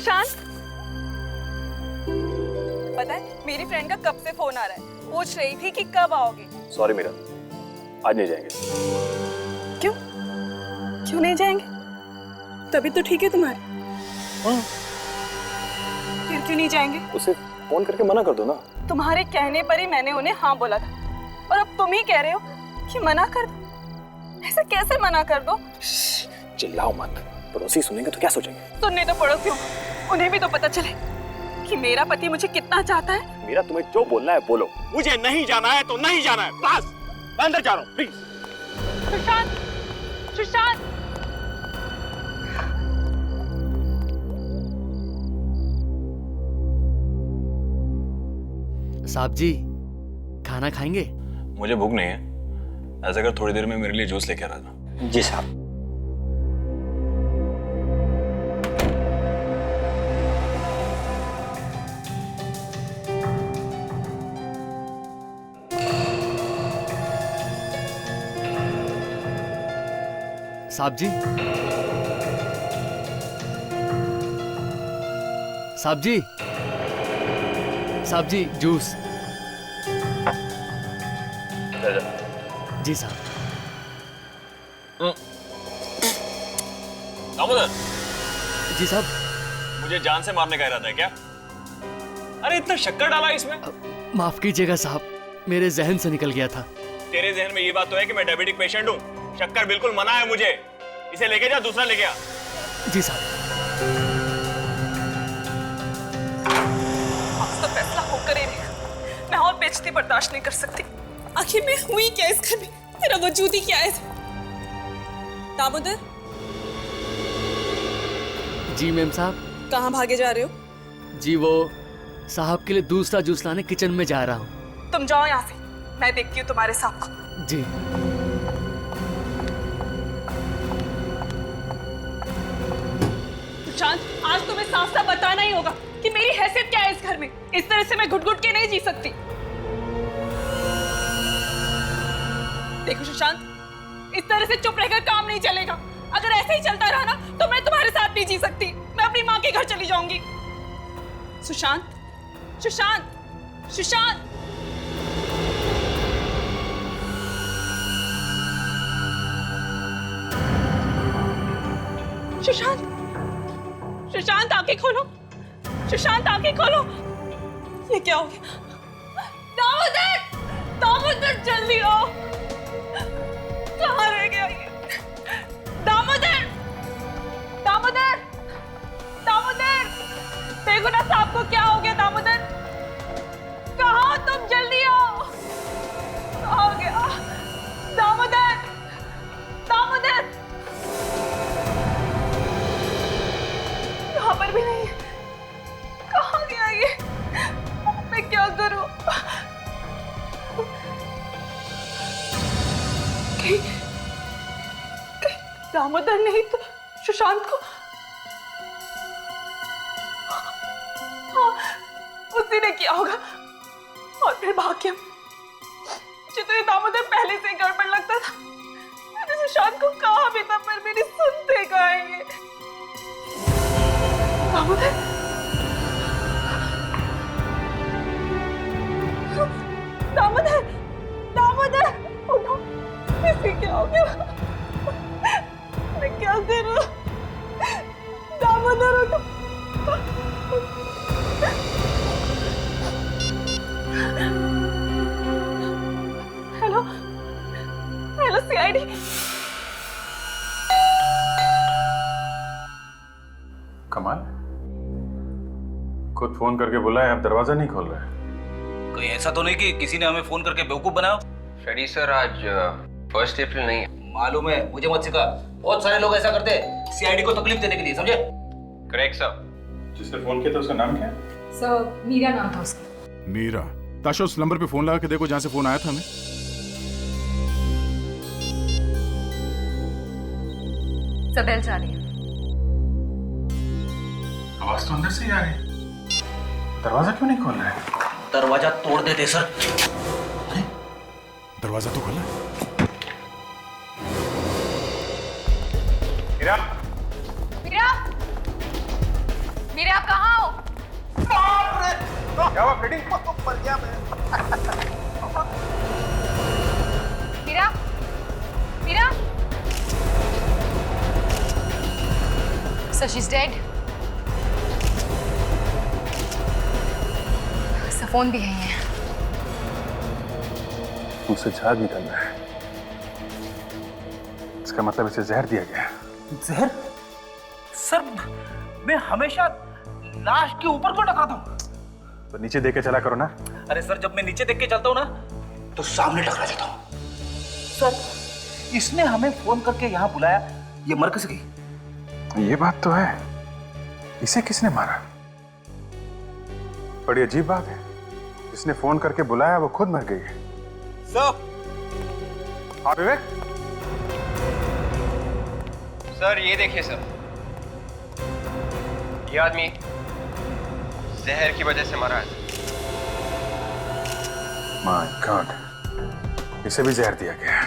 सुशांत, पता है मेरी फ्रेंड का कब से फोन आ रहा है, पूछ रही थी कि कब आओगे। सॉरी मीरा, आज नहीं जाएंगे। क्यों क्यों नहीं जाएंगे? तभी तो ठीक है तुम्हारी। हाँ। फिर क्यों नहीं जाएंगे? उसे फोन करके मना कर दो ना। तुम्हारे कहने पर ही मैंने उन्हें हाँ बोला था, और अब तुम ही कह रहे हो कि मना कर दो। ऐसे कैसे मना कर दो? चिल्लाओ मत, पड़ोसी सुनेंगे तो क्या सोचेंगे? सुनने तो पड़ोसियों, उन्हें भी तो पता चले कि मेरा पति मुझे कितना चाहता है। मीरा, तुम्हें जो बोलना है बोलो। मुझे नहीं जाना है तो नहीं जाना है, बस। मैं अंदर जा रहा हूँ, प्लीज। सुशांत, सुशांत, साहब जी, खाना खाएंगे? मुझे भूख नहीं है। ऐसा कर थोड़ी देर में मेरे लिए जूस लेके आ रहा था। जी साहब। साहब जी, साहब जी, साहब जी, जूस। जी साहब। दामोदर, जी साहब। मुझे जान से मारने का इरादा है क्या? अरे इतना शक्कर डाला इसमें। माफ कीजिएगा साहब, मेरे जहन से निकल गया था। तेरे जहन में ये बात तो है कि मैं डायबिटिक पेशेंट हूँ। शक्कर बिल्कुल मना है मुझे। इसे लेके जा, दूसरा लेके आ। जी साहब। आज तो फैसला होकर ही रहेगा। मैं और बेइज्जती बर्दाश्त नहीं कर सकती। आखिर मैं हुई क्या इस घर में? तेरा वजूद ही क्या है? दामोदर, जी मैम साहब। कहाँ भागे जा रहे हो? जी वो साहब के लिए दूसरा जूस लाने किचन में जा रहा हूँ। तुम जाओ यहाँ से, मैं देखती हूँ तुम्हारे साहब को। जी। सुशांत, आज तुम्हें साफ साफ बताना ही होगा कि मेरी हैसियत क्या है इस घर में। इस तरह से मैं घुट घुट के नहीं जी सकती। देखो सुशांत, इस तरह से चुप रहकर काम नहीं चलेगा। अगर ऐसे ही चलता रहा ना तो मैं तुम्हारे साथ नहीं जी सकती। मैं अपनी माँ के घर चली जाऊंगी। सुशांत, सुशांत, सुशांत, सुशांत, सुशांत आंखें खोलो। सुशांत आंखें खोलो। ये क्या हो गया? दामोदर, दामोदर जल्दी आओ। कहाँ रह गया ये? दामोदर, दामोदर, दामोदर, देखो ना साहब को क्या हो गया। दामोदर, कहाँ हो तुम? जल्दी आओ। कहाँ हो गया? दामोदर, दामोदर, यहाँ पर भी नहीं है। कहाँ गया ये? मैं क्या करूं? कहीं दामोदर नहीं तो सुशांत को? हाँ, उसी ने किया होगा। और फिर भाग्यम, मुझे तो ये दामोदर पहले से ही गड़बड़ लगता था। मैंने सुशांत को कहा भी था, पर मेरी सुनते कहाँ है ये? दामोदर, दामोदर, दामोदर, उठो। इसे क्या हो गया? मैं क्या करूं? दामोदर उठो। Hello, hello CID. कमाल, खुद फोन करके बुलाए, आप दरवाजा नहीं खोल रहे। कोई ऐसा तो नहीं कि किसी ने हमें फोन करके बेवकूफ बनाया? शेडी सर, आज 1 अप्रैल नहीं है। मालूम है, मुझे मत सिखा। बहुत सारे लोग ऐसा करते हैं सीआईडी को तकलीफ देने के लिए, समझे? Correct sir. जिसने फोन किया था उसका नाम क्या है? सर, मीरा नाम था उसका। मीरा। ताशा, उस नंबर पे फोन लगा के देखो जहां से फोन आया था हमें। सबेल जा रही है। आवाज तो अंदर से ही आ रही है। दरवाजा क्यों नहीं खोल रहा है? दरवाजा तोड़ देते सर। दरवाजा तो खोला है। मीरा, मीरा, मीरा कहाँ हो? क्या हुआ फ्रेडी? मर गया मैं। Meera, Meera. So she's dead. Phone भी यही है। मुझसे झाग निकल रहा है। इसका मतलब इसे जहर दिया गया। जहर? सर, मैं हमेशा लाश के ऊपर क्यों टकराता हूँ? तो नीचे देख के चला करो ना। अरे सर, जब मैं नीचे देख के चलता हूँ ना, तो सामने टकरा जाता हूँ। सर, इसने हमें फोन करके यहाँ बुलाया, ये मर कैसे गई? ये बात तो है। इसे किसने मारा? बड़ी अजीब बात है। जिसने फोन करके बुलाया वो खुद मर गई है। सर। हाँ विवेक। सर ये देखिए सर, ये आदमी जहर की वजह से मरा है। माय गॉड, इसे भी जहर दिया गया।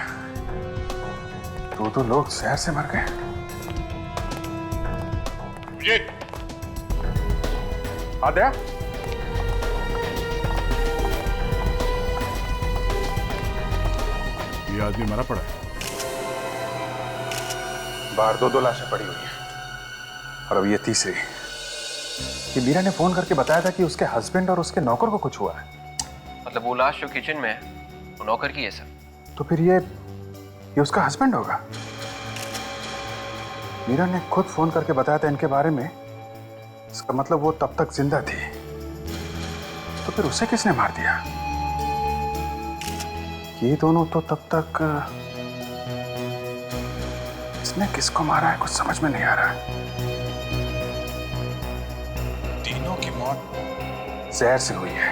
तो लोग जहर से मर गए। आद्या, ये आदमी मरा पड़ा है। बाहर दो लाशें पड़ी हुई हैं और अब ये तीसरी। कि मीरा ने फोन करके बताया था कि उसके हस्बैंड और उसके नौकर को कुछ हुआ है। मतलब वो लाश जो किचन में है वो नौकर की है सर। तो फिर ये उसका हस्बैंड होगा। मीरा ने खुद फोन करके बताया था इनके बारे में। इसका मतलब वो तब तक जिंदा थी। तो फिर उसे किसने मार दिया? ये दोनों तो तब तक। इसने किसको मारा है कुछ समझ में नहीं आ रहा। तीनों की मौत जहर से हुई है।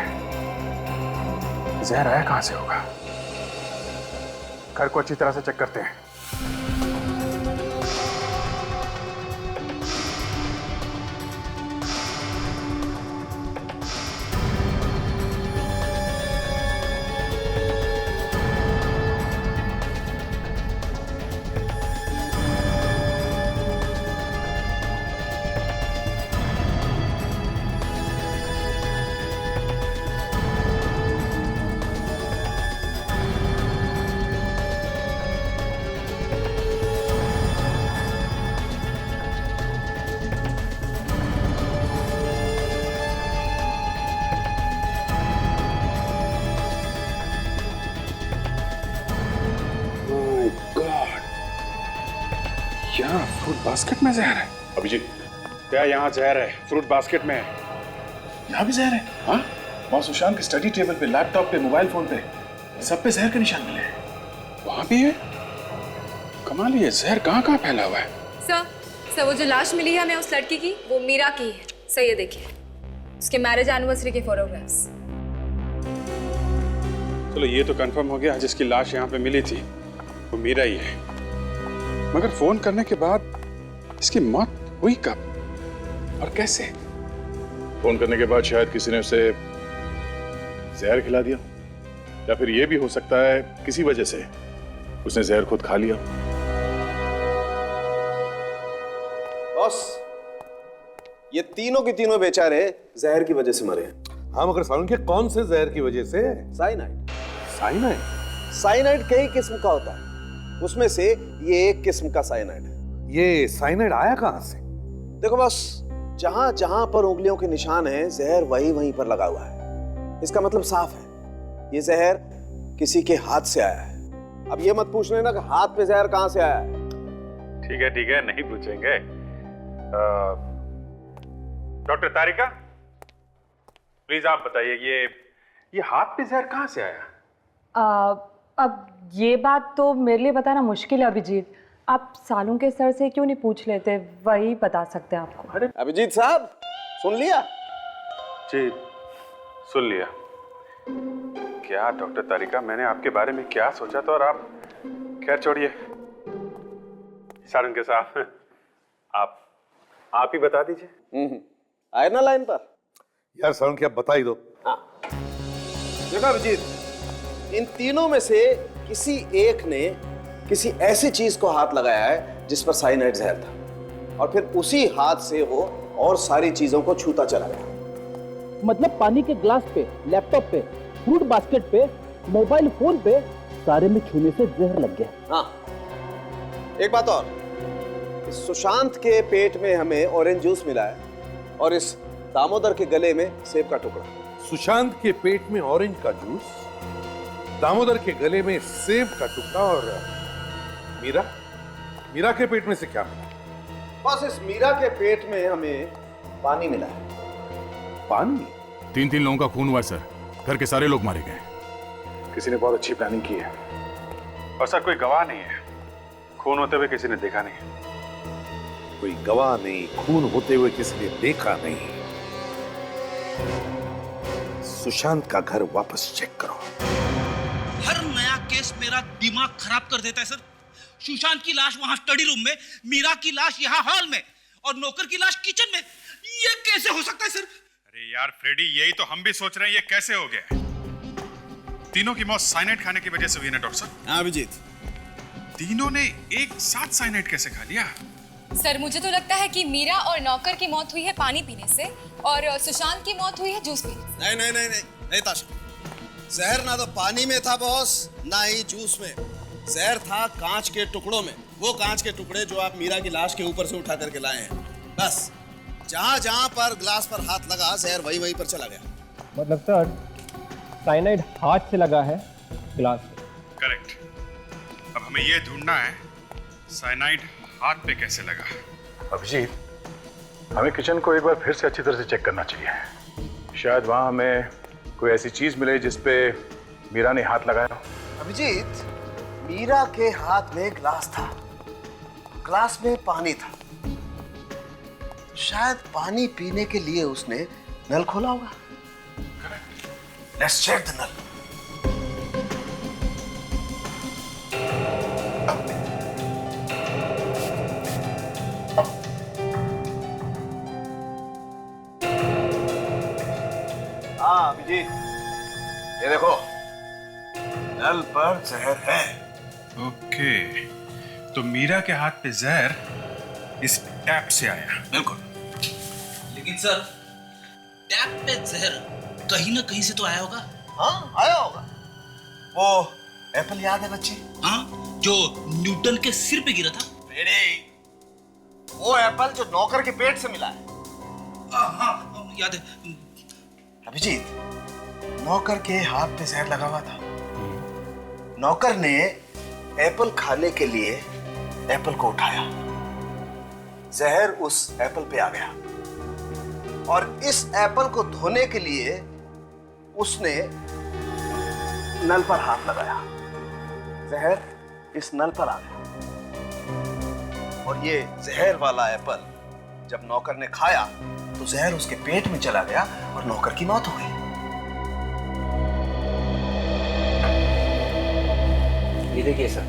जहर आया कहां से होगा? घर को अच्छी तरह से चेक करते हैं। क्या फ्रूट बास्केट में जहर है? अभिजीत, क्या यहाँ जहर है? फ्रूट बास्केट में है। यहाँ भी जहर है? हाँ, वहाँ सुशांत के स्टडी टेबल पे, लैपटॉप पे, मोबाइल फोन पे, सब पे जहर के निशान मिले हैं। वहाँ भी है? कमाल, ये जहर कहाँ कहाँ फैला हुआ है? सर वो जो लाश मिली है हमें उस लड़की की, वो मीरा की है। सर ये देखिए, उसके मैरिज एनिवर्सरी के फोटोग्राफ्स। चलो ये तो कंफर्म हो गया, जिसकी लाश यहाँ पे मिली थी वो मीरा ही है। मगर फोन करने के बाद इसकी मौत हुई कब और कैसे? फोन करने के बाद शायद किसी ने उसे जहर खिला दिया, या फिर यह भी हो सकता है किसी वजह से उसने जहर खुद खा लिया। बॉस, ये तीनों के तीनों बेचारे जहर की वजह से मरे हैं। हाँ, मगर सारुण के कौन से जहर की वजह से? साइनाइड। साइनाइड? साइनाइड कई किस्म का होता है, उसमें से ये एक किस्म का साइनाइड है। ये साइनाइड आया कहां से? देखो बस, जहां जहां पर उंगलियों के निशान हैं, जहर वहीं पर लगा हुआ है। इसका मतलब साफ है, ये जहर किसी के हाथ से आया है। अब ये मत पूछ लेना कि हाथ पे जहर कहां से आया है। ठीक है, नहीं पूछेंगे। डॉक्टर तारिका, प्लीज आप बताइए, ये हाथ पे जहर कहां से आया? अब ये बात तो मेरे लिए बताना मुश्किल है अभिजीत। आप सालू के सर से क्यों नहीं पूछ लेते, वही बता सकते हैं आपको। अरे अभिजीत साहब, सुन लिया? जी सुन लिया। क्या डॉक्टर तारिका, मैंने आपके बारे में क्या सोचा था और आप। खैर छोड़िए, सारुण के साथ आप ही बता दीजिए। आए ना लाइन पर? यार सारुण की आप बता ही दो। हाँ, देखो अभिजीत, इन तीनों में से किसी एक ने किसी ऐसी चीज को हाथ लगाया है जिस पर साइनाइड जहर था, और फिर उसी हाथ से वो और सारी चीजों को छूता चला गया। मतलब पानी के ग्लास पे, लैपटॉप पे, फ्रूट बास्केट पे, मोबाइल फोन पे, सारे में छूने से जहर लग गया। हाँ, एक बात और, इस सुशांत के पेट में हमें ऑरेंज जूस मिला है और इस दामोदर के गले में सेब का टुकड़ा। सुशांत के पेट में ऑरेंज का जूस, दामोदर के गले में सेब का टुकड़ा और मीरा के पेट में से क्या मिला? बस इस मीरा के पेट में हमें पानी मिला है। पानी? 3 लोगों का खून हुआ है सर, घर के सारे लोग मारे गए। किसी ने बहुत अच्छी प्लानिंग की है और सर कोई गवाह नहीं है, खून होते हुए किसी ने देखा नहीं। कोई गवाह नहीं, खून होते हुए किसी ने देखा नहीं। सुशांत का घर वापस चेक करो। हर नया केस मेरा दिमाग खराब कर देता है सर। सुशांत की लाश वहां स्टडी रूम में, मीरा की लाश यहाँ हॉल में और नौकर की लाश किचन में। ये कैसे हो सकता है सर? अरे यार फ्रेडी, यही तो हम भी सोच रहे हैं, ये कैसे हो गया? तीनों की मौत साइनाइड खाने की वजह से हुई ना डॉक्टर साहब? हाँ अभिजीत, तीनों ने एक साथ साइनाइड कैसे खा लिया? सर मुझे तो लगता है कि मीरा और नौकर की मौत हुई है पानी पीने से और सुशांत की मौत हुई है जूस पीने से। नहीं ताशा, जहर ना तो पानी में था बॉस, ना ही जूस में। जहर था कांच के टुकड़ों में, वो कांच के टुकड़े जो आप मीरा की लाश के ऊपर से उठा करके लाए हैं। बस जहां जहां पर ग्लास पर हाथ लगा, जहर वहीं वहीं पर चला गया। मतलब सर साइनाइड हाथ से लगा है ग्लास पे। करेक्ट। अब हमें ये ढूंढना है साइनाइड हाथ पे कैसे लगा। अभिजीत, हमें किचन को एक बार फिर से अच्छी तरह से चेक करना चाहिए। शायद वहां हमें कोई ऐसी चीज मिले जिसपे मीरा ने हाथ लगाया हो। अभिजीत, मीरा के हाथ में ग्लास था, ग्लास में पानी था, शायद पानी पीने के लिए उसने नल खोला होगा। लेट्स चेक द नल। हाँ अभिजीत, ये देखो, नल पर जहर है। ओके, तो मीरा के हाथ पे जहर इस टैप से आया। बिल्कुल, लेकिन सर टैप पे जहर कहीं ना कहीं से तो आया होगा। हाँ आया होगा। वो एप्पल याद है बच्चे? हाँ, जो न्यूटन के सिर पे गिरा था। वो एप्पल जो नौकर के पेट से मिला है। हाँ याद है। अभिजीत, नौकर के हाथ पे जहर लगा हुआ था। नौकर ने एप्पल खाने के लिए एप्पल को उठाया, जहर उस एप्पल पे आ गया और इस एप्पल को धोने के लिए उसने नल पर हाथ लगाया, जहर इस नल पर आ गया और ये जहर वाला एप्पल जब नौकर ने खाया तो जहर उसके पेट में चला गया और नौकर की मौत हो गई। ये देखिए सर,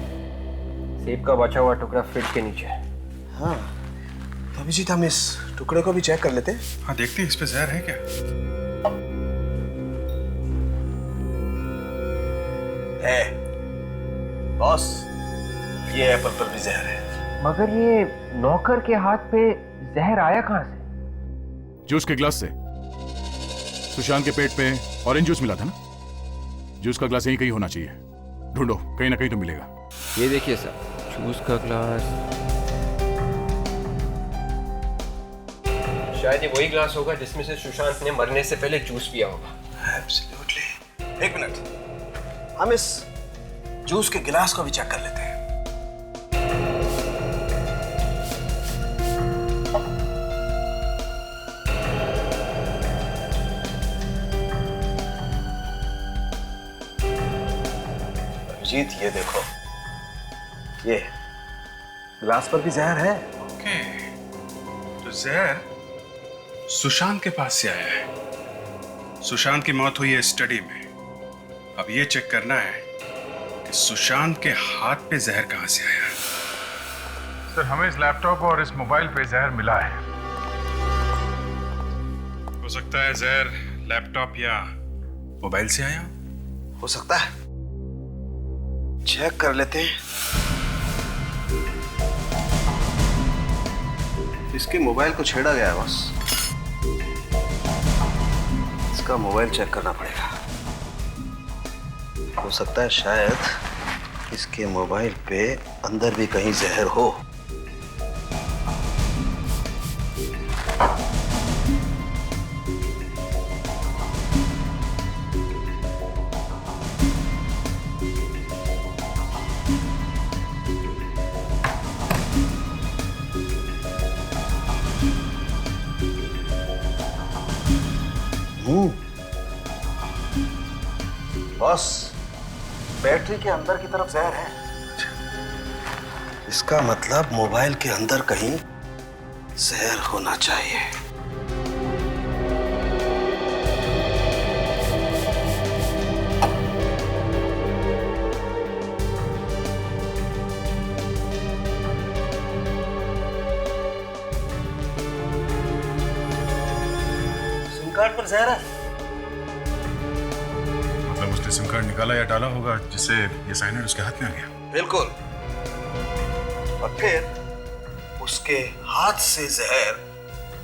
सेब का बचा हुआ टुकड़ा फ्रिज के नीचे है। हाँ, तो अभिजीत हम इस टुकड़े को भी चेक कर लेते हैं। हाँ देखते हैं इस पे जहर है क्या। है बॉस, ये एप्पल पर भी जहर है। मगर ये नौकर के हाथ पे जहर आया कहां से? जूस के ग्लास से। सुशांत के पेट पे ऑरेंज जूस मिला था ना, जूस का ग्लास यहीं कहीं होना चाहिए। ढूंढो, कहीं ना कहीं तो मिलेगा। ये देखिए सर, जूस का ग्लास। शायद ये वही ग्लास होगा जिसमें से सुशांत ने मरने से पहले जूस पिया होगा। एब्सोल्युटली। एक मिनट, हम इस जूस के गिलास को भी चेक कर लेते हैं। अभिजीत ये देखो, ये ग्लास पर भी जहर है। ओके, तो जहर सुशांत के पास से आया है। सुशांत की मौत हुई है स्टडी में। अब ये चेक करना है कि सुशांत के हाथ पे जहर कहां से आया। सर, हमें इस लैपटॉप और इस मोबाइल पे जहर मिला है। हो सकता है जहर लैपटॉप या मोबाइल से आया। हो सकता है, चेक कर लेते हैं। इसके मोबाइल को छेड़ा गया है बस। इसका मोबाइल चेक करना पड़ेगा। हो सकता है शायद इसके मोबाइल पे अंदर भी कहीं जहर हो। बॉस, बैटरी के अंदर की तरफ जहर है। इसका मतलब मोबाइल के अंदर कहीं जहर होना चाहिए। सिम कार्ड पर जहर है। उसने सिम कार्ड निकाला या डाला होगा जिससे ये साइनाइड उसके हाथ में आ गया। बिल्कुल। और फिर उसके हाथ से जहर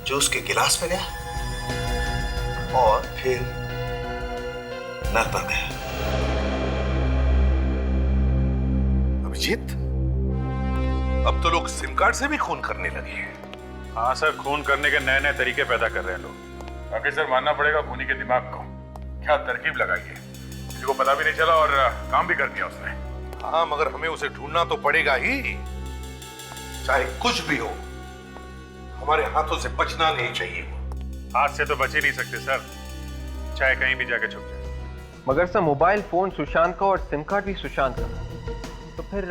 जो उसके गिलास में गया और फिर नर पर गया। अभिजीत, अब तो लोग सिम कार्ड से भी खून करने लगे हैं। हाँ सर, खून करने के नए नए तरीके पैदा कर रहे हैं लोग। बाकी सर मानना पड़ेगा खूनी के दिमाग को, क्या तरकीब लगाई है। किसी को पता भी नहीं चला और काम भी कर दिया उसने। हाँ, मगर हमें उसे ढूंढना तो पड़ेगा ही। चाहे कुछ भी हो, हमारे हाथों से बचना नहीं चाहिए। हाथ से तो बच ही नहीं सकते सर, चाहे कहीं भी जाके छुप जाए। मगर सर, मोबाइल फोन सुशांत का और सिम कार्ड भी सुशांत का, तो फिर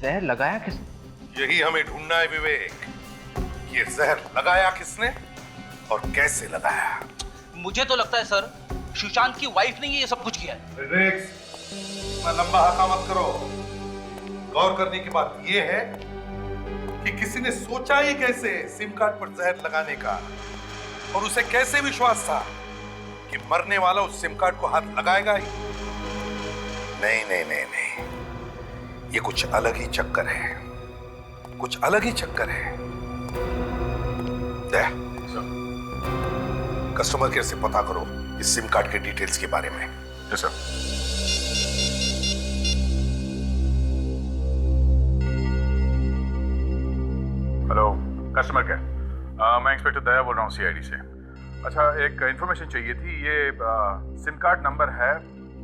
जहर लगाया किसने? यही हमें ढूंढना है विवेक। ये जहर लगाया किसने और कैसे लगाया? मुझे तो लगता है सर, सुशांत की वाइफ ने ये सब कुछ किया है। मैं लंबा हका मत करो। गौर करने की बात ये है कि किसी ने सोचा ही कैसे सिम कार्ड पर जहर लगाने का, और उसे कैसे विश्वास था कि मरने वाला उस सिम कार्ड को हाथ लगाएगा ही? नहीं नहीं नहीं नहीं, ये कुछ अलग ही चक्कर है, कुछ अलग ही चक्कर है। कस्टमर केयर से पता करो इस सिम कार्ड के डिटेल्स के बारे में। Yes sir. Hello customer care, मैं इंस्पेक्टर दया बोल रहा हूँ सीआईडी से। अच्छा, एक इन्फॉर्मेशन चाहिए थी। ये सिम कार्ड नंबर है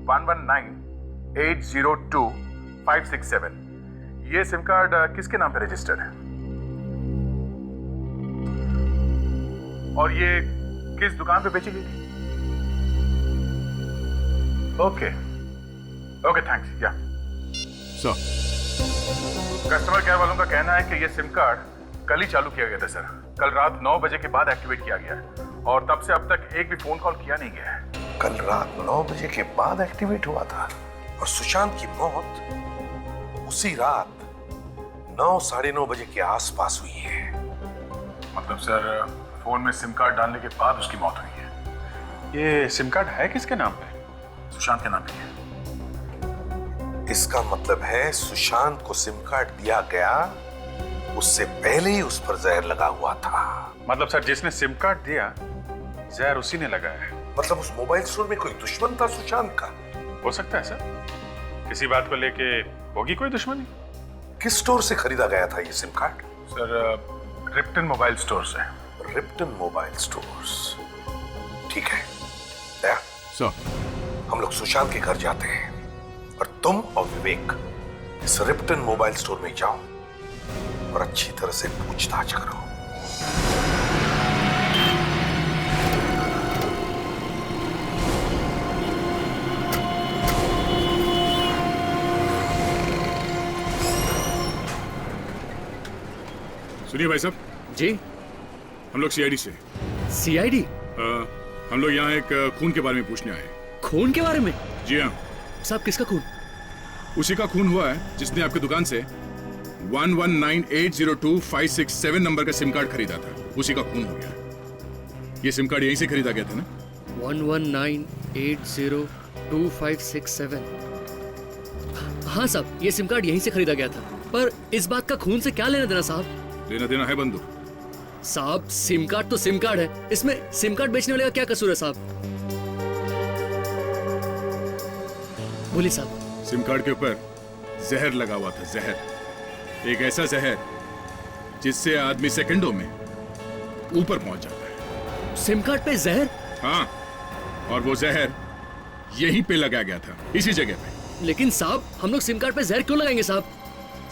1198025667। ये सिम कार्ड किसके नाम पे रजिस्टर्ड है और ये किस दुकान पे बेची गई थी? Okay okay, thanks. या सर, कस्टमर केयर वालों का कहना है कि ये सिम कार्ड कल ही चालू किया गया था सर। कल रात 9 बजे के बाद एक्टिवेट किया गया है और तब से अब तक एक भी फोन कॉल किया नहीं गया है। कल रात 9 बजे के बाद एक्टिवेट हुआ था और सुशांत की मौत उसी रात 9 साढ़े 9 बजे के आसपास हुई है। मतलब सर, फोन में सिम कार्ड डालने के बाद उसकी मौत हुई है। ये सिम कार्ड है किसके नाम पे? सुशांत के नाम पे है। इसका मतलब है सुशांत को सिम कार्ड दिया गया, उससे पहले ही उस पर जहर लगा हुआ था। मतलब सर, जिसने सिम कार्ड दिया जहर उसी ने लगाया है। मतलब उस मोबाइल स्टोर में कोई दुश्मन था सुशांत का? हो सकता है सर, किसी बात को लेके होगी कोई दुश्मनी। किस स्टोर से खरीदा गया था ये SIM card? Sir, Ripton mobile store से। रिप्टन मोबाइल स्टोर्स, ठीक है। दया सर, हम लोग सुशांत के घर जाते हैं और तुम और विवेक इस रिप्टन मोबाइल स्टोर में जाओ और अच्छी तरह से पूछताछ करो। सुनिए भाई साहब। जी, हम लोग सीआईडी से। सीआईडी? हम लोग यहाँ एक खून के बारे में पूछने आए। खून के बारे में? जी हाँ साहब। किसका खून? उसी का खून हुआ है जिसने आपकी दुकान से 1198025667 नंबर का सिम कार्ड खरीदा था। उसी का खून हो गया। ये सिम कार्ड यहीं से खरीदा गया था ना? 1198025667। हाँ साहब, ये सिम कार्ड यहीं से खरीदा गया था। पर इस बात का खून से क्या लेना देना साहब? लेना देना है बंधु। साहब सिम कार्ड तो सिम कार्ड है, इसमें सिम कार्ड बेचने वाले का क्या कसूर है साहब? बोलिए साहब। सिम कार्ड के ऊपर जहर लगा हुआ था, जहर, एक ऐसा जहर जिससे आदमी सेकंडों में ऊपर पहुंच जाता है। सिम कार्ड पे जहर? हाँ, और वो जहर यहीं पे लगाया गया था, इसी जगह पे। लेकिन साहब हम लोग सिम कार्ड पे जहर क्यों लगाएंगे साहब?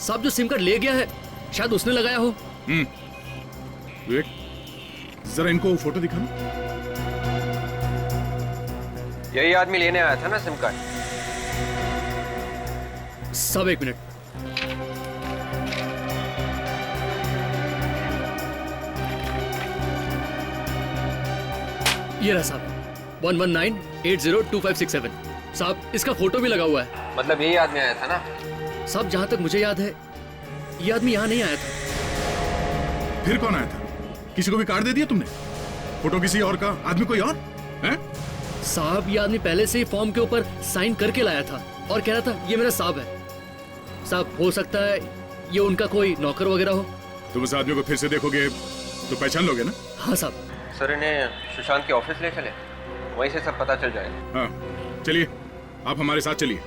साहब जो सिम कार्ड ले गया है शायद उसने लगाया हो। विवेक, जरा इनको वो फोटो दिखाना। यही आदमी लेने आया था ना सिम कार्ड? सब एक मिनट। ये रहा साहब, 119802567। साहब इसका फोटो भी लगा हुआ है। मतलब यही आदमी आया था ना? साहब जहां तक मुझे याद है ये आदमी यहाँ नहीं आया था। फिर कौन आया था? किसी को भी कार्ड दे दिया तुमने? फोटो किसी और का, आदमी कोई और है? साहब ये आदमी पहले से ही फॉर्म के ऊपर साइन करके लाया था और कह रहा था ये मेरा साहब है। साहब हो सकता है ये उनका कोई नौकर वगैरह हो। तुम उस आदमी को फिर से देखोगे तो पहचान लोगे ना? हाँ साहब। सर इन्हें सुशांत के ऑफिस ले चले, वहीं से सब पता चल जाएगा। हाँ चलिए, आप हमारे साथ चलिए।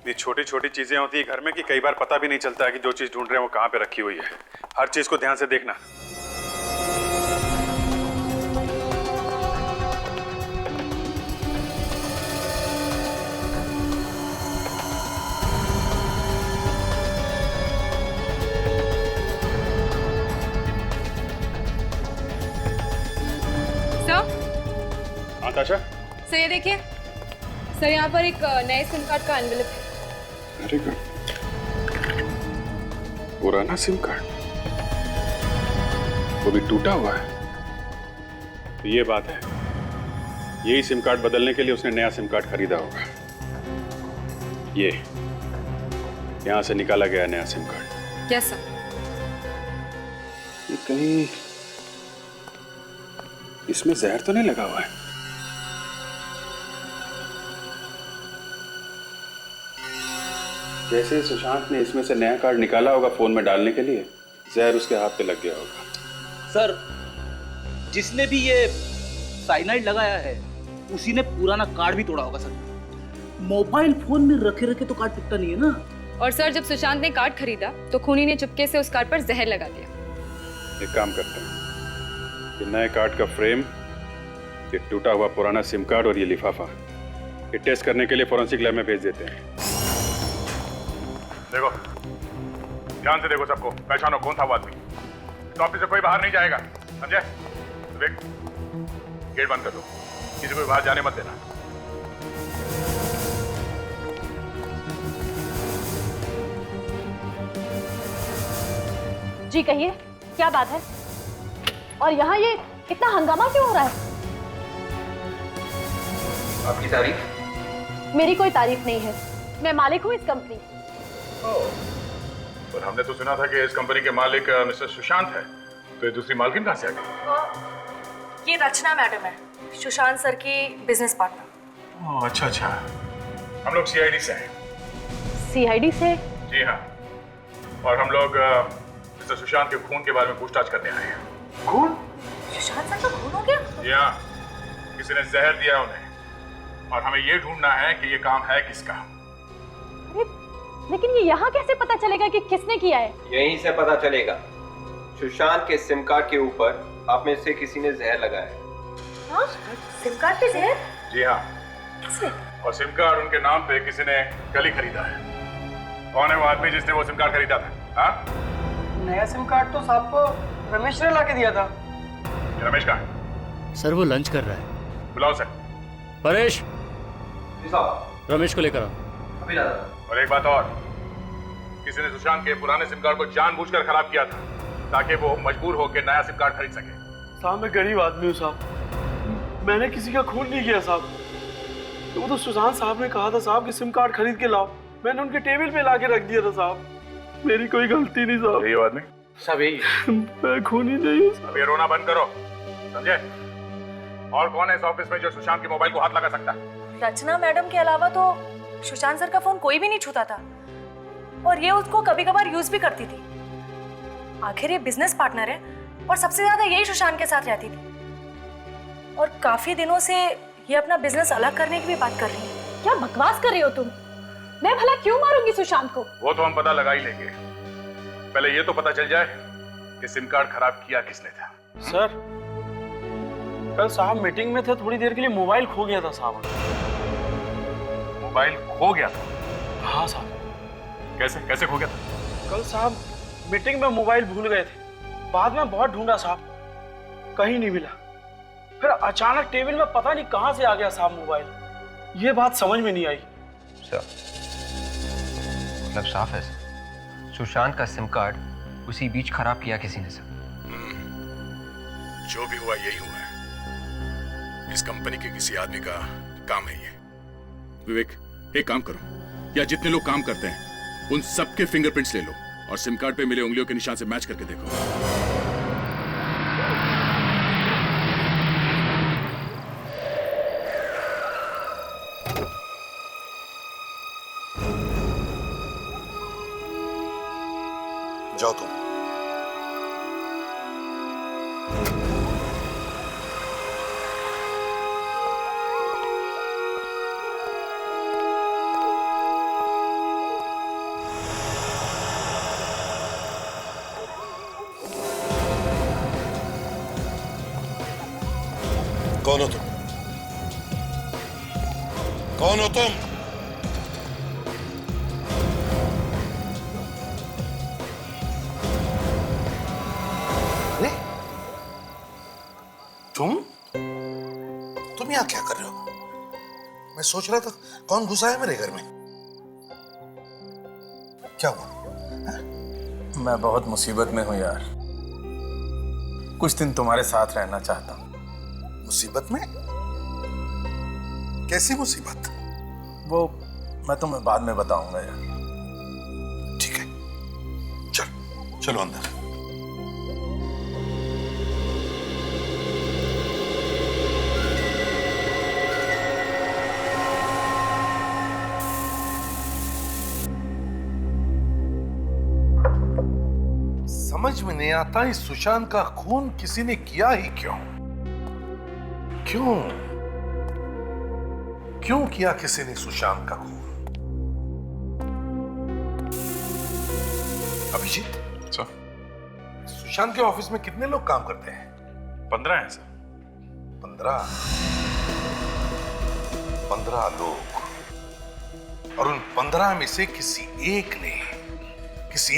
ये छोटी छोटी चीजें होती है घर में कि कई बार पता भी नहीं चलता है कि जो चीज ढूंढ रहे हैं वो कहाँ पे रखी हुई है। हर चीज को ध्यान से देखना। हाँ ताशा। सर ये देखिए सर, यहाँ पर एक नए सिम कार्ड का एनवेलप है। Very good. पुराना सिम कार्ड, वो भी टूटा हुआ है। तो ये बात है, यही सिम कार्ड बदलने के लिए उसने नया सिम कार्ड खरीदा होगा। ये यहां से निकाला गया नया सिम कार्ड। Yes sir. ये कहीं इसमें जहर तो नहीं लगा हुआ है? जैसे सुशांत ने इसमें से नया कार्ड निकाला होगा फोन में डालने के लिए, जहर उसके हाथ पे लग गया होगा। सर, जिसने भी ये साइनाइड लगाया है उसी ने पुराना कार्ड भी तोड़ा होगा सर। मोबाइल फोन में रखे रखे तो कार्ड टूटता नहीं है ना। और सर जब सुशांत ने कार्ड खरीदा तो खूनी ने चुपके से उस कार्ड पर जहर लगा दिया। एक काम करते हैं, ये नए कार्ड का फ्रेम, ये टूटा हुआ पुराना सिम कार्ड और ये लिफाफा, ये टेस्ट करने के लिए फोरेंसिक लैब में भेज देते हैं। देखो, ध्यान से देखो सबको, पहचानो कौन था वो आदमी। इस ऑफिस से कोई बाहर नहीं जाएगा, समझे? विवेक, गेट बंद कर दो, किसी को बाहर जाने मत देना। जी कहिए, क्या बात है? और यहाँ ये इतना हंगामा क्यों हो रहा है? आपकी तारीफ? मेरी कोई तारीफ नहीं है, मैं मालिक हूँ इस कंपनी। पर हमने तो सुना था कि इस कंपनी के मालिक मिस्टर सुशांत है, तो ये दूसरी मालकिन कहाँ से आ गई? ये रचना मैडम है, सुशांत सर की बिजनेस पार्टनर। ओह, अच्छा अच्छा, हम लोग सीआईडी से हैं। सीआईडी से? जी हाँ, और हम लोग मिस्टर सुशांत के खून के बारे में पूछताछ करने आए हैं। खून? सुशांत सर का खून हो गया? जी हाँ, किसी ने जहर दिया उन्हें, और हमें ये ढूंढना है कि ये काम है किसका। अरे लेकिन ये यहाँ कैसे पता चलेगा कि किसने किया है? यहीं से पता चलेगा। सुशांत के सिम कार्ड के ऊपर आप में से किसी ने जहर लगाया है। हाँ? सिम कार्ड पे जहर? जी हाँ। किसने? और सिम कार्ड उनके नाम पे किसी ने कल ही खरीदा है। कौन है वो आदमी जिसने वो सिम कार्ड खरीदा था? हाँ? नया सिम कार्ड तो साहब को रमेश ने ला के दिया था। रमेश कहाँ है? सर वो लंच कर रहा है। बुलाओ सर। परेश, साहब रमेश को लेकर आओ। अभी ला। और एक बात और, किसी ने सुशांत के पुराने सिम कार्ड को जानबूझकर खराब किया था ताकि वो मजबूर होकर नया सिम कार्ड खरीद सके। साहब मैं गरीब आदमी हूँ साहब, मैंने किसी का खून नहीं किया साहब। तो वो तो सुशांत साहब ने कहा था साहब कि सिम कार्ड खरीद के लाओ, मैंने उनके टेबल पे ला के रख दिया था साहब। मेरी कोई गलती नहीं साहब। यही आदमी सब यही मैं खूनी नहीं हूँ। अब ये रोना बंद करो, समझे? और कौन है इस ऑफिस में जो सुशांत के मोबाइल को हाथ लगा सकता है? रचना मैडम के अलावा तो सुशांत सर का फोन कोई भी नहीं छूता था, और ये उसको कभी कभार यूज भी करती थी। आखिर ये बिजनेस पार्टनर है और सबसे ज्यादा यही सुशांत के साथ रहती थी और काफी दिनों से ये अपना बिजनेस अलग करने की भी बात कर रही है। क्या बकवास कर रही हो तुम? मैं भला क्यों मारूंगी सुशांत को? वो तो हम पता लगा ही लेंगे, पहले ये तो पता चल जाए कि सिम कार्ड खराब किया किसने था। सर कल साहब मीटिंग में थे, थोड़ी देर के लिए मोबाइल खो गया था साहब। मोबाइल खो गया था? हाँ साहब। कैसे कैसे खो गया था? कल साहब मीटिंग में मोबाइल भूल गए थे, बाद में बहुत ढूंढा साहब, कहीं नहीं मिला। फिर अचानक टेबल में पता नहीं कहां से आ गया साहब मोबाइल, ये बात समझ में नहीं आई। मतलब साफ है सर, सुशांत का सिम कार्ड उसी बीच खराब किया किसी ने सर। जो भी हुआ यही हुआ है, इस कंपनी के किसी आदमी का काम है ये। विवेक, एक काम करो, या जितने लोग काम करते हैं उन सबके फिंगरप्रिंट्स ले लो और सिम कार्ड पे मिले उंगलियों के निशान से मैच करके देखो। जाओ तुम। कौन हो तुम? कौन हो तुम? तुम यहाँ क्या कर रहे हो? मैं सोच रहा था कौन घुसा है मेरे घर में। क्या हुआ? मैं बहुत मुसीबत में हूं यार, कुछ दिन तुम्हारे साथ रहना चाहता हूं। मुसीबत में? कैसी मुसीबत? वो मैं तुम्हें बाद में बताऊंगा यार। ठीक है, चलो अंदर। समझ में नहीं आता इस सुशांत का खून किसी ने किया ही क्यों? क्यों किया किसी ने सुशांत का खून? अभिजीत सर, सुशांत के ऑफिस में कितने लोग काम करते हैं? 15 हैं सर। 15 लोग, और उन 15 में से किसी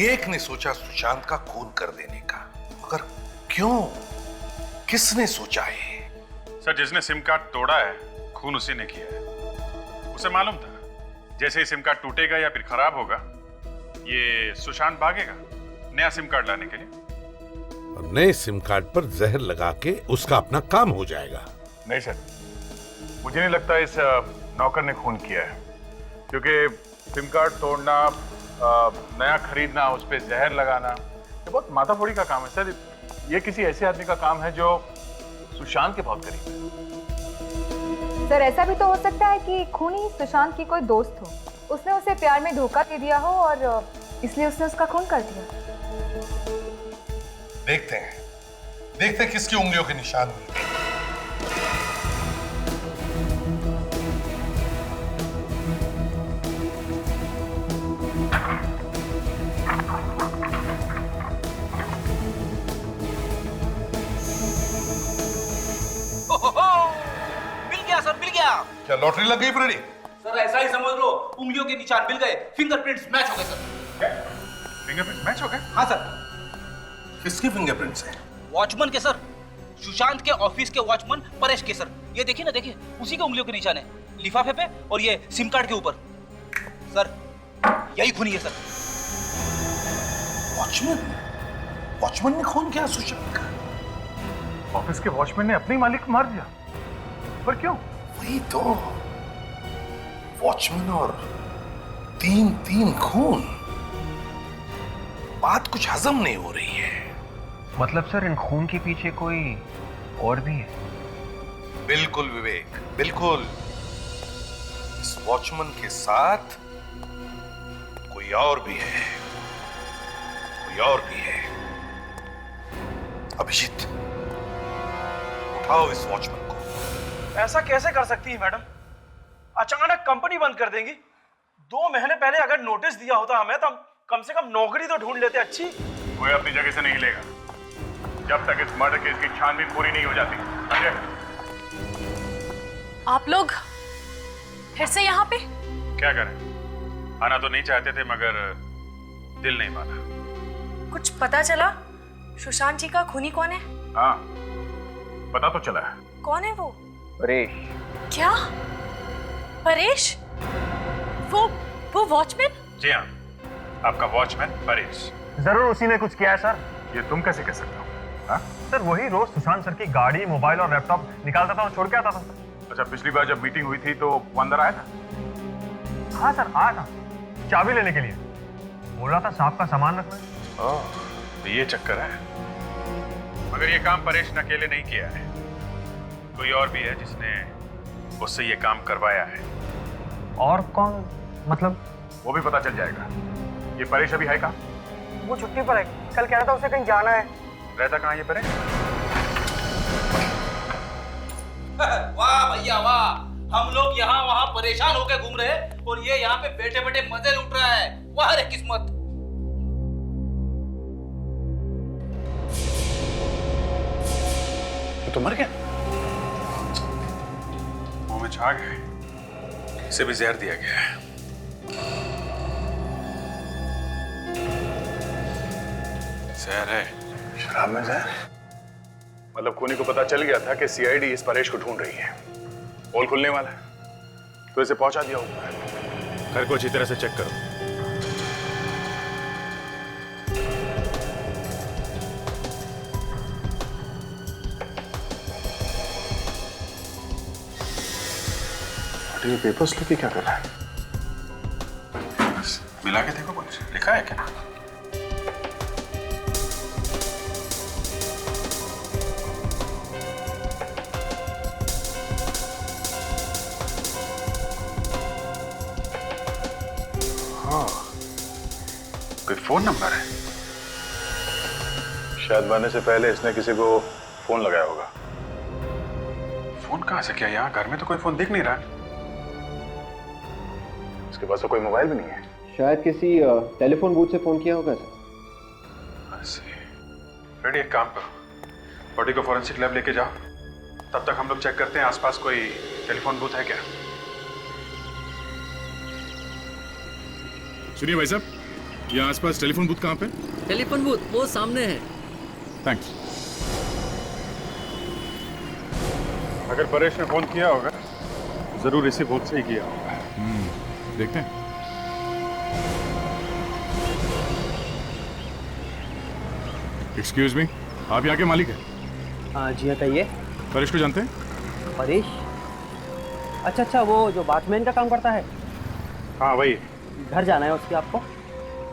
एक ने सोचा सुशांत का खून कर देने का। मगर क्यों? किसने सोचा है? सर, जिसने सिम कार्ड तोड़ा है खून उसी ने किया है। उसे मालूम था जैसे ही सिम कार्ड टूटेगा या फिर खराब होगा ये सुशांत भागेगा नया सिम कार्ड लाने के लिए। और नए सिम कार्ड पर जहर लगा के उसका अपना काम हो जाएगा। नहीं सर, मुझे नहीं लगता इस नौकर ने खून किया है, क्योंकि सिम कार्ड तोड़ना, नया खरीदना, उस पर जहर लगाना ये बहुत माथाफोड़ी का काम है सर। ये किसी ऐसे आदमी का काम है जो सुशांत के बहुत करीब है। सर ऐसा भी तो हो सकता है कि खूनी सुशांत की कोई दोस्त हो, उसने उसे प्यार में धोखा दे दिया हो और इसलिए उसने उसका खून कर दिया। देखते हैं किसकी उंगलियों के निशान मिलते हैं। मिल गया। क्या लॉटरी लग गई फ्रेडी? सर ऐसा ही समझ लो, उंगलियों के निशान मिल गए, फिंगरप्रिंट्स मैच हो गए सर। फिंगरप्रिंट्स मैच हो गए? हाँ सर। किसके फिंगरप्रिंट्स हैं? वॉचमैन के सर, सुशांत के ऑफिस के वॉचमैन परेश के सर। ये देखिए ना, देखिए उसी के उंगलियों के निशान है, लिफाफे पे और ये सिम कार्ड के ऊपर। सर यही खूनी है सर। वॉचमैन ने खून किया सुशांत का? ऑफिस के वॉचमैन ने अपने मालिक को मार दिया, पर क्यों? वही तो, वॉचमैन और तीन खून। बात कुछ हजम नहीं हो रही है। मतलब सर इन खून के पीछे कोई और भी है? बिल्कुल विवेक, बिल्कुल। इस वॉचमैन के साथ कोई और भी है, कोई और भी है। अभिजीत, उठाओ इस वॉचमैन को। ऐसा कैसे कर सकती है मैडम? अचानक कंपनी बंद कर देंगी? 2 महीने पहले अगर नोटिस दिया होता हमें तो हम कम से कम नौकरी तो ढूंढ लेते। अच्छी कोई अपनी जगह से नहीं हिलेगा जब तक इस मर्डर केस की छानबीन पूरी नहीं हो जाती। अजय, आप लोग फिर से यहाँ पे? क्या करें, आना तो नहीं चाहते थे मगर दिल नहीं माना। कुछ पता चला सुशांत जी का खूनी कौन है? हाँ, पता तो चला है। कौन है वो? परेश। क्या? परेश? वो वॉचमैन? जी हाँ, आपका वॉचमैन परेश। जरूर उसी ने कुछ किया है सर। ये तुम कैसे कह सकते हो? हाँ? सर वही रोज सुशांत सर की गाड़ी, मोबाइल और लैपटॉप निकालता था और छोड़ के आता था। अच्छा, पिछली बार जब मीटिंग हुई थी तो वो अंदर आया था? हाँ सर, आया था चाबी लेने के लिए। बोल रहा था साहब का सामान रखना। ओह, तो ये चक्कर है। मगर ये काम परेश ने अकेले नहीं किया है, कोई और भी है जिसने उससे ये काम करवाया है। और कौन? मतलब वो भी पता चल जाएगा। ये परेश अभी है कहाँ? वो छुट्टी पर है, कल कह रहा था उसे कहीं जाना है। रहता कहाँ ये परेश? वाह भैया वाह, हम लोग यहाँ वहाँ परेशान होकर घूम रहे हैं और ये यहाँ पे बैठे बैठे मजे लूट रहा है। वाह रे किस्मत। तो मर गया, मुंह में झाग है, इसे भी जहर दिया गया है। जहर है, शराब में जहर? मतलब खूनी को पता चल गया था कि सीआईडी इस परेश को ढूंढ रही है। पोल खुलने वाला है तो इसे पहुंचा दिया होगा। घर को अच्छी तरह से चेक करो। ये पेपर्स लेके क्या कर रहा है? मिला के देखो, कुछ लिखा है क्या? हाँ, कोई फोन नंबर है। शायद मरने से पहले इसने किसी को फोन लगाया होगा। फोन कहाँ से? क्या यहाँ घर में तो कोई फोन दिख नहीं रहा। इसके पास तो कोई मोबाइल भी नहीं है। शायद किसी टेलीफोन बूथ से फोन किया होगा सर। रेडी, एक काम करो, बॉडी को फॉरेंसिक लैब लेके जाओ, तब तक हम लोग चेक करते हैं आसपास कोई टेलीफोन बूथ है क्या। सुनिए भाई साहब, यहाँ आसपास टेलीफोन बूथ कहाँ पे? टेलीफोन बूथ वो सामने है। थैंक्स। अगर परेश ने फोन किया होगा जरूर इसी बूथ से ही किया होगा। देखते हैं। एक्सक्यूज मी, आप यहाँ के मालिक हैं? हाँ जी हाँ, कहिए। परेश को जानते हैं? परेश? अच्छा, वो जो वॉचमैन का काम करता है। हाँ वही। घर जाना है उसके आपको?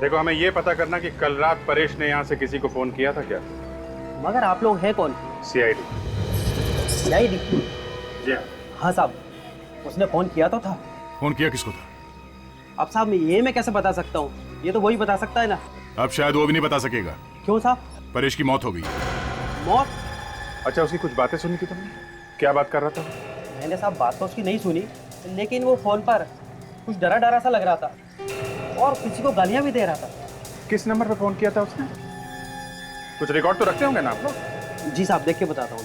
देखो, हमें ये पता करना कि कल रात परेश ने यहाँ से किसी को फोन किया था क्या? मगर आप लोग हैं कौन? सीआईडी। सीआईडी? जी हाँ साहब, उसने फोन किया तो था। फोन किया किसको था? अब साहब मैं कैसे बता सकता हूँ? ये तो वही बता सकता है ना। अब शायद वो भी नहीं बता सकेगा। क्यों साहब? परेश की मौत हो गई। मौत? अच्छा, उसकी कुछ बातें सुनी थी तुमने? क्या बात कर रहा था? मैंने साहब बात तो उसकी नहीं सुनी, लेकिन वो फोन पर कुछ डरा सा लग रहा था और किसी को गालियां भी दे रहा था। किस नंबर पे फोन किया था उसने? कुछ रिकॉर्ड तो रखते होंगे ना आप लोग? जी साहब, देख के बताता हूँ।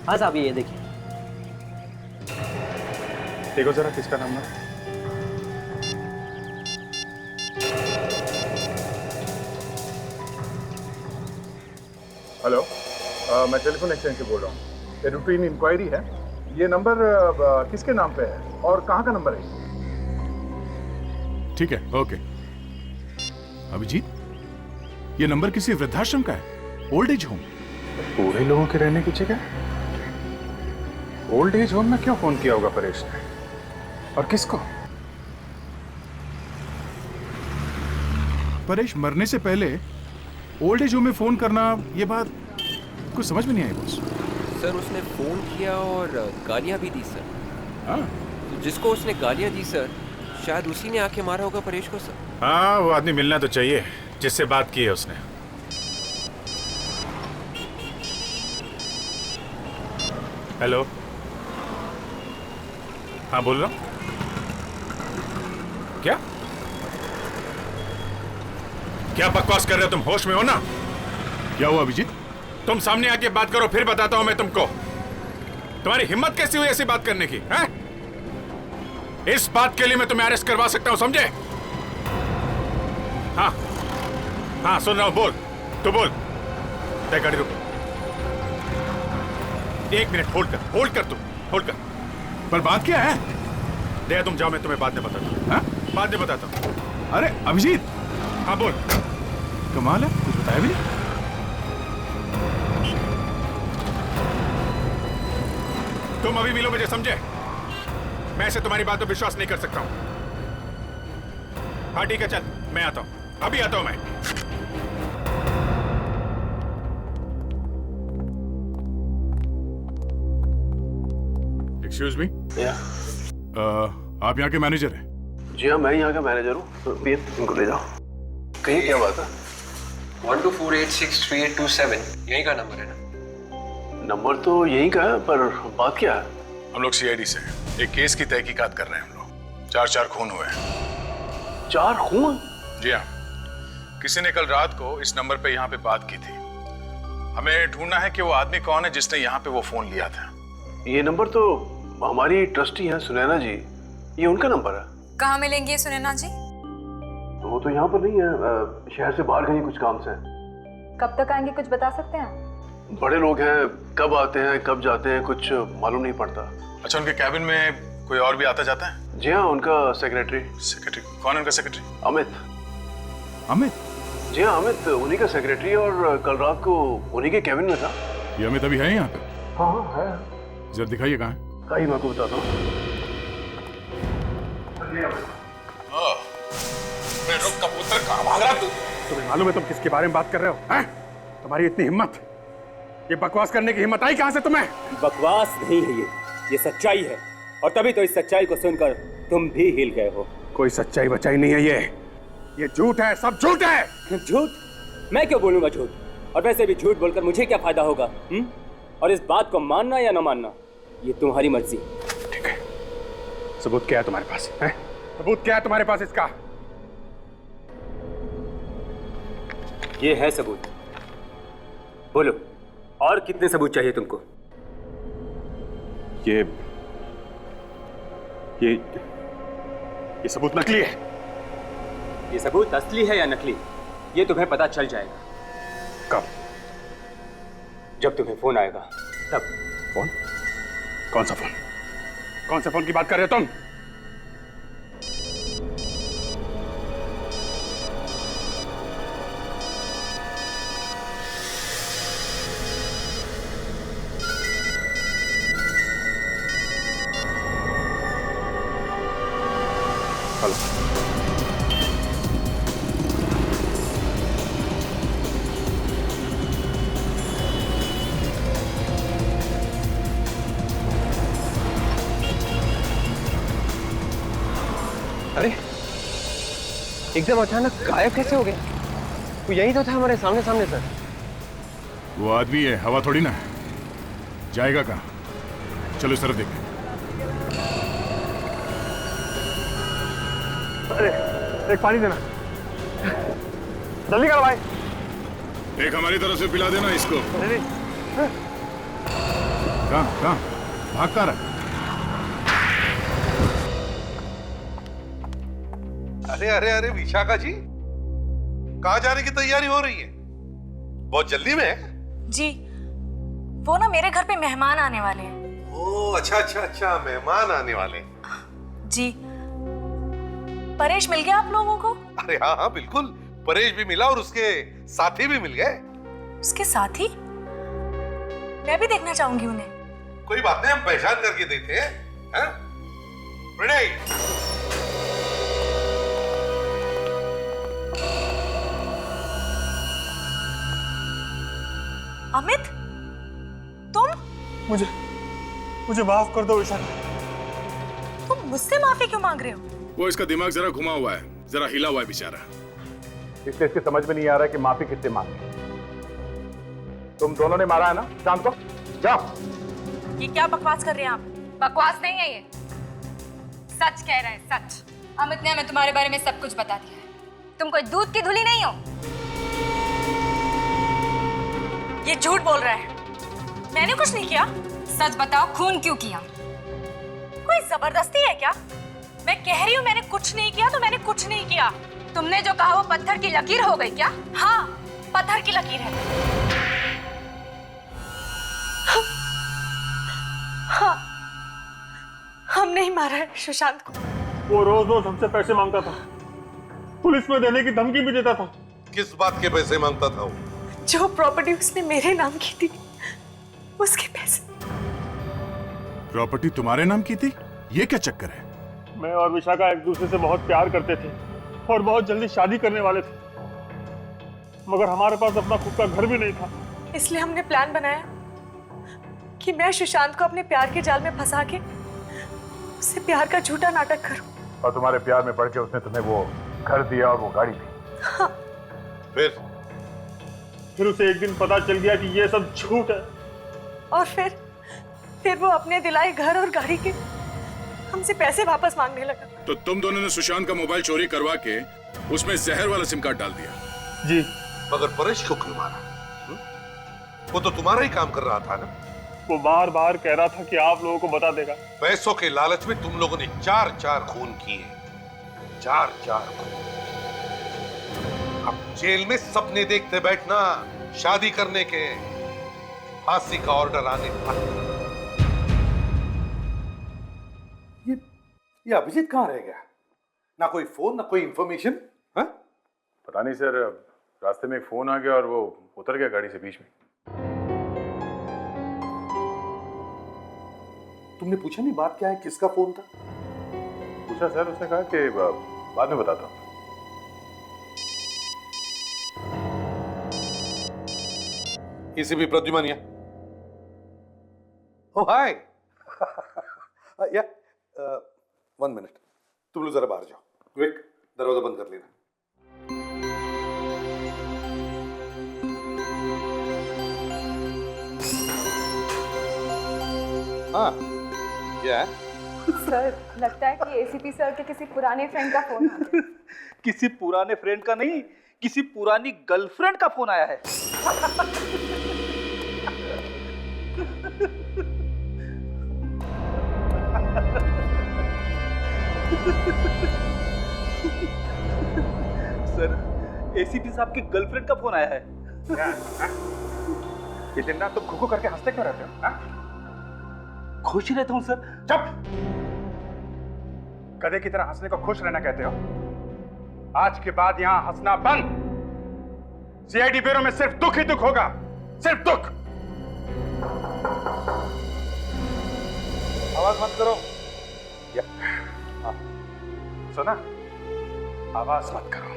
हाँ साहब, ये देखिए। देखो जरा किसका नंबर। हेलो, मैं टेलीफोन एक्सचेंज से बोल रहा हूँ। ये रूटीन इंक्वायरी है। ये नंबर किसके नाम पे है और कहाँ का नंबर है? ठीक है, ओके। अभिजीत, ये नंबर किसी वृद्धाश्रम का है, ओल्ड एज होम। पूरे लोगों के रहने की जगह ओल्ड एज होम में क्यों फोन किया होगा परेश ने? और किसको? परेश मरने से पहले ओल्ड एज होम में फोन करना, ये बात कुछ समझ में नहीं आई बॉस। सर उसने फोन किया और गालियां भी दी सर। हाँ, जिसको उसने गालियां दी सर, शायद उसी ने आके मारा होगा परेश को सर। हाँ, वो आदमी मिलना तो चाहिए जिससे बात की है उसने। हेलो, हाँ बोल रहा हूँ। क्या क्या बकवास कर रहे हो तुम? होश में हो ना? क्या हुआ अभिजीत? तुम सामने आके बात करो, फिर बताता हूं मैं तुमको। तुम्हारी हिम्मत कैसी हुई ऐसी बात करने की? हैं? इस बात के लिए मैं तुम्हें अरेस्ट करवा सकता हूं, समझे? हाँ हाँ, सुन रहा हूं, बोल। तू बोल। तय गाड़ी रुक। 1 मिनट होल्ड कर तू, होल्ड कर। पर बात क्या है? दे तुम जाओ, मैं तुम्हें बाद में बताता हूँ। बाद में बताता हूँ। अरे अभिजीत। हाँ बोल। कमाल है, कुछ बताया भी नहीं। तुम अभी मिलो मुझे, समझे? मैं ऐसे तुम्हारी बात पर विश्वास नहीं कर सकता हूं। हाँ ठीक है, चल मैं आता हूं, अभी आता हूं मैं। Excuse me. आप यहाँ के मैनेजर हैं? जी हाँ, मैं यहाँ का मैनेजर हूँ। इनको ले जाओ। कहीं क्या बात है? 1248632827 यही का नंबर है ना? नंबर तो यही का है, पर बात क्या है? हम लोग सीआईडी से एक केस की तहकीकात कर रहे हैं। हम लोग 4 खून हुए हैं। 4 खून? जी हाँ, किसी ने कल रात को इस नंबर पे यहाँ पे बात की थी। हमें ढूंढना है कि वो आदमी कौन है जिसने यहाँ पे वो फोन लिया था। ये नंबर तो हमारी ट्रस्टी है सुनैना जी, ये उनका नंबर है। कहाँ मिलेंगे सुनैना जी? वो तो यहाँ पर नहीं है, शहर से बाहर गई कुछ काम से। कब तक आएंगे, कुछ बता सकते हैं? बड़े लोग हैं, कब आते हैं कब जाते हैं कुछ मालूम नहीं पड़ता। अच्छा, उनके कैबिन में कोई और भी आता जाता है? जी हाँ, उनका सेक्रेटरी। सेक्रेटरी कौन है उनका सेक्रेटरी? अमित। अमित? जी हाँ, अमित उन्हीं का सेक्रेटरी, और कल रात को उन्हीं के कैबिन में था। ये अमित अभी है यहाँ पे? हाँ हाँ है। जरा दिखाइए कहाँ है। कहीं मैं आपको बताता हूँ। रुक कबूतर, कहाँ भाग रहा तू? तुम्हें मालूम है तुम किसके बारे में बात कर रहे हो? हैं? तुम्हारी इतनी हिम्मत, ये बकवास करने की हिम्मत आई कहाँ से तुम्हें? बकवास नहीं है ये सच्चाई है, और तभी तो इस सच्चाई को सुनकर तुम भी हिल गए हो। कोई सच्चाई बचाई नहीं है ये झूठ है, सब झूठ है। झूठ? मैं क्यों बोलूंगा झूठ? और वैसे भी झूठ बोलकर मुझे क्या फायदा होगा? और इस बात को मानना या न मानना ये तुम्हारी मर्जी। ठीक है, सबूत क्या है तुम्हारे पास? है? सबूत क्या है तुम्हारे पास इसका? ये है सबूत। बोलो, और कितने सबूत चाहिए तुमको? ये सबूत नकली है। ये सबूत असली है या नकली, ये तुम्हें पता चल जाएगा। कब? जब तुम्हें फोन आएगा तब। फोन? कौन सा फोन? कौन से फोन की बात कर रहे हो तुम? अरे एकदम अचानक गायब कैसे हो गए? वो यही तो था हमारे सामने सामने सर। वो आदमी है, हवा थोड़ी ना है। जाएगा कहाँ? चलो इस तरफ देखें। अरे एक पानी देना, जल्दी करो भाई। एक हमारी तरफ से पिला देना इसको। कहाँ भाग कहाँ रहा? अरे अरे अरे विशाखा जी, कहाँ जाने की तैयारी हो रही है? बहुत जल्दी में है? जी, वो ना मेरे घर पे मेहमान आने वाले हैं। ओह अच्छा अच्छा अच्छा, मेहमान आने वाले। जी, परेश मिल गया आप लोगों को? अरे हाँ हाँ बिल्कुल, परेश भी मिला और उसके साथी भी मिल गए। उसके साथी? मैं भी देखना चाहूंगी उन्हें। कोई बात नहीं, हम पहचान करके देते हैं। हैं? प्रणय, अमित, तुम? मुझे माफ कर दो विशाखा। तुम मुझसे माफी क्यों मांग रहे हो? वो इसका दिमाग जरा घुमा हुआ है, जरा हिला हुआ है बेचारा। इसलिए इसके समझ में नहीं आ रहा है कि माफी कितने मांगे। तुम दोनों ने मारा है ना शांत को? जाओ। ये क्या बकवास कर रहे हैं आप? बकवास नहीं है ये, सच कह रहे हैं, सच। अमित ने हमें तुम्हारे बारे में सब कुछ बता दिया है। तुम कोई दूध की धुली नहीं हो। ये झूठ बोल रहा है। मैंने कुछ नहीं किया। सच बताओ, खून क्यों किया? कोई जबरदस्ती है क्या? मैं कह रही हूँ मैंने कुछ नहीं किया तो मैंने कुछ नहीं किया। तुमने जो कहा वो पत्थर की लकीर हो गई क्या? हाँ, पत्थर की लकीर है। हाँ, हमने ही मारा है सुशांत को। वो रोज रोज हमसे पैसे मांगता था, पुलिस में देने की धमकी भी देता था। किस बात के पैसे मांगता था वो? जो प्रॉपर्टी उसने मेरे नाम की थी, उसके पैसे। प्रॉपर्टी तुम्हारे नाम की थी? ये क्या चक्कर है? मैं और विशाखा एक दूसरे से बहुत प्यार करते थे और बहुत जल्दी शादी करने वाले थे, मगर हमारे पास अपना खुद का घर भी नहीं था। इसलिए हमने प्लान बनाया कि मैं सुशांत को अपने प्यार के जाल में फंसा के उससे प्यार का झूठा नाटक करूं। और तुम्हारे प्यार में पड़ के उसने तुम्हें वो घर दिया और वो गाड़ी दी। हाँ। फिर उसे एक दिन पता चल गया कि ये सब झूठ है। और फिर वो अपने दिलाए घर और गाड़ी के हमसे पैसे वापस मांगने लगा। तो तुम दोनों ने सुशांत का मोबाइल चोरी करवा के उसमें जहर वाला सिम कार्ड डाल दिया? जी। मगर परेश को क्यों मारा? वो तो तुम्हारा ही काम कर रहा था ना। वो बार बार कह रहा था कि आप लोगों को बता देगा। पैसों के लालच में तुम लोगों ने 4-4 खून किए, 4-4 खून। अब जेल में सपने देखते बैठना, शादी करने के, फांसी का ऑर्डर आने का। ये अभिजीत कहाँ रह गया? ना कोई फोन ना कोई इंफॉर्मेशन। हाँ? पता नहीं सर, रास्ते में एक फोन आ गया और वो उतर गया गाड़ी से बीच में। तुमने पूछा नहीं बात क्या है, किसका फोन था? पूछा सर, उसने कहा कि बाद में बताता हूँ। एसीपी प्रद्युमन। ओह हाय। या 1 मिनट, तुम लोग जरा बाहर जाओ। क्विक, दरवाजा बंद कर लेना। हाँ, क्या है? सर, लगता है कि एसीपी सर के किसी पुराने फ्रेंड का फोन आ गया। किसी पुराने फ्रेंड का नहीं, किसी पुरानी गर्लफ्रेंड का फोन आया है। सर, एसीपी साहब की गर्लफ्रेंड का फोन आया है। ये दिन रात तुम खो करके हंसते क्यों रहते हो? खुश रहता हूँ सर। चुप! गधे की तरह हंसने को खुश रहना कहते हो? आज के बाद यहां हंसना बंद। सीआईडी ब्यूरो में सिर्फ दुख ही दुख होगा, सिर्फ दुख। आवाज मत करो। सुना? आवाज मत करो,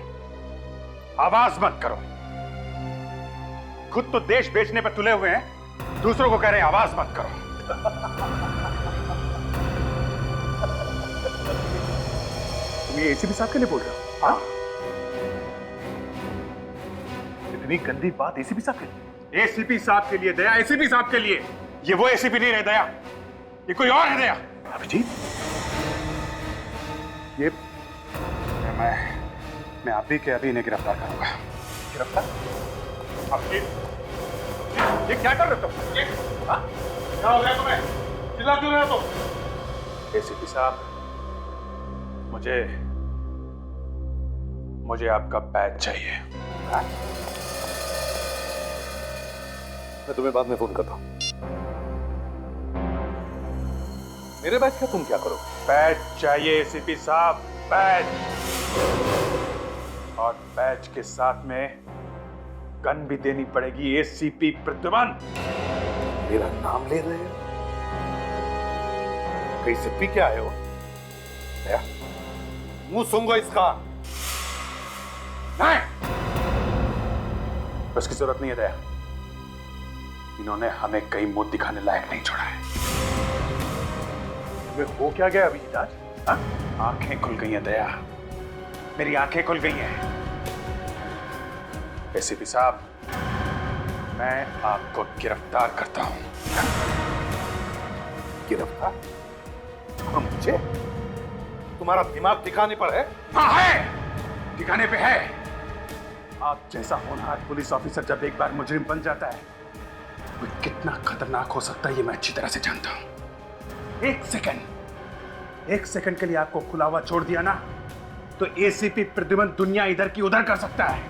आवाज मत करो। खुद तो देश बेचने पर तुले हुए हैं, दूसरों को कह रहे हैं आवाज मत करो। तुम ये एसीपी साहब के लिए बोल रहे हो? हाँ? इतनी गंदी बात एसीपी साहब के लिए? एसीपी साहब के लिए दया, एसीपी साहब के लिए। ये वो एसीपी नहीं रहे दया, ये कोई और है दया। अभिजीत, ये मैं आप ही के अभी इन्हें गिरफ्तार करूंगा। गिरफ्तार? आप ये क्या कर रहे हो तुम? क्या हो गया तुम्हें? चिल्ला क्यों रहे हो तुम? एसीपी साहब, मुझे आपका बैच चाहिए। हाँ? मैं तुम्हें बाद में फोन करता हूं। मेरे बैच का तुम क्या करो? बैच चाहिए एसीपी साहब, बैच। और बैच के साथ में गन भी देनी पड़ेगी। एसीपी प्रद्युमन। मेरा नाम ले रहे हो? कहीं से पी के आए हो? मुंह सूंघो इसका। नहीं, उसकी जरूरत नहीं है दया। इन्होंने हमें कहीं मुंह दिखाने लायक नहीं छोड़ा है। तुम्हें हो क्या गया अभी आज? आंखें खुल गई हैं दया, मेरी आंखें खुल गई हैं। एसीपी साहब, मैं आपको गिरफ्तार करता हूं। गिरफ्तार? हम मुझे? तुम्हारा दिमाग ठिकाने पर है? हाँ है, ठिकाने पे है। आप जैसा होनहार पुलिस ऑफिसर जब एक बार मुजरिम बन जाता है, वो कितना खतरनाक हो सकता है ये मैं अच्छी तरह से जानता हूं। एक सेकंड के लिए आपको खुला हुआ छोड़ दिया ना, तो एसीपी प्रद्युमन दुनिया इधर की उधर कर सकता है।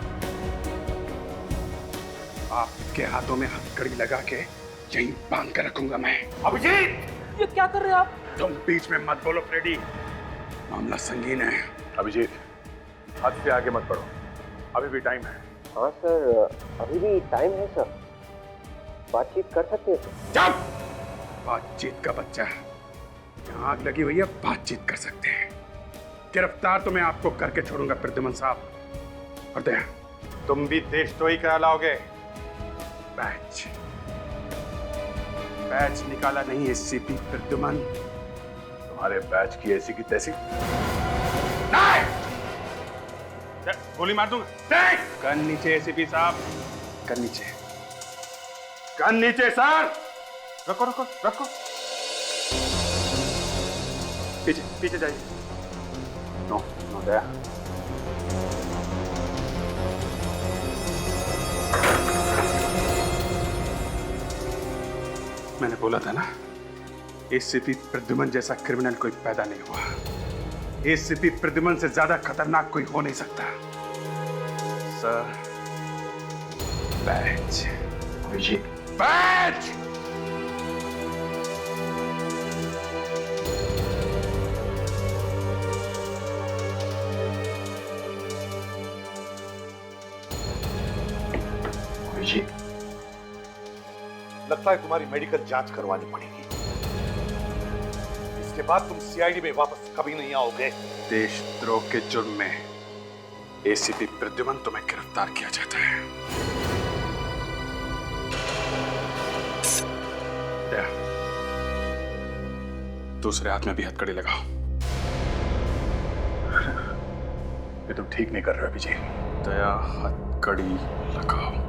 आपके हाथों में हथकड़ी लगा के यहीं बांध कर रखूंगा मैं। अभिजीत, ये क्या कर रहे हो आप? तुम बीच में मत बोलो फ्रेडी, मामला संगीन है। अभिजीत, हद से आगे मत बढ़ो, अभी भी टाइम है। हाँ सर, अभी भी टाइम है सर, बातचीत कर सकते हैं सर। चुप! बातचीत का बच्चा, यहाँ आग लगी हुई है, बातचीत कर सकते हैं। गिरफ्तार तो मैं आपको करके छोड़ूंगा प्रद्युमन साहब। और दया, तुम भी देशद्रोही करा लाओगे। बैच निकाला नहीं एसीपी प्रद्युमन। तुम्हारे बैच की ऐसी की तैसी। नहीं! गोली मार दूंगा। गन नीचे एसीपी साहब, गन नीचे, गन नीचे सर। रखो रखो रखो, पीछे पीछे जाइए। नो नो दया, मैंने बोला था ना, एसीपी प्रद्युमन जैसा क्रिमिनल कोई पैदा नहीं हुआ। एसीपी प्रद्युमन से ज्यादा खतरनाक कोई हो नहीं सकता। Sir, batch, batch! लगता है तुम्हारी मेडिकल जांच करवानी पड़ेगी। इसके बाद तुम सीआईडी में वापस कभी नहीं आओगे। देशद्रोह के जुर्म में एसीपी प्रद्युमन तुम्हें गिरफ्तार किया जाता है। दूसरे हाथ में भी हथकड़ी लगाओ। ये तुम ठीक नहीं कर रहे अभिजीत। दया, हथकड़ी लगाओ।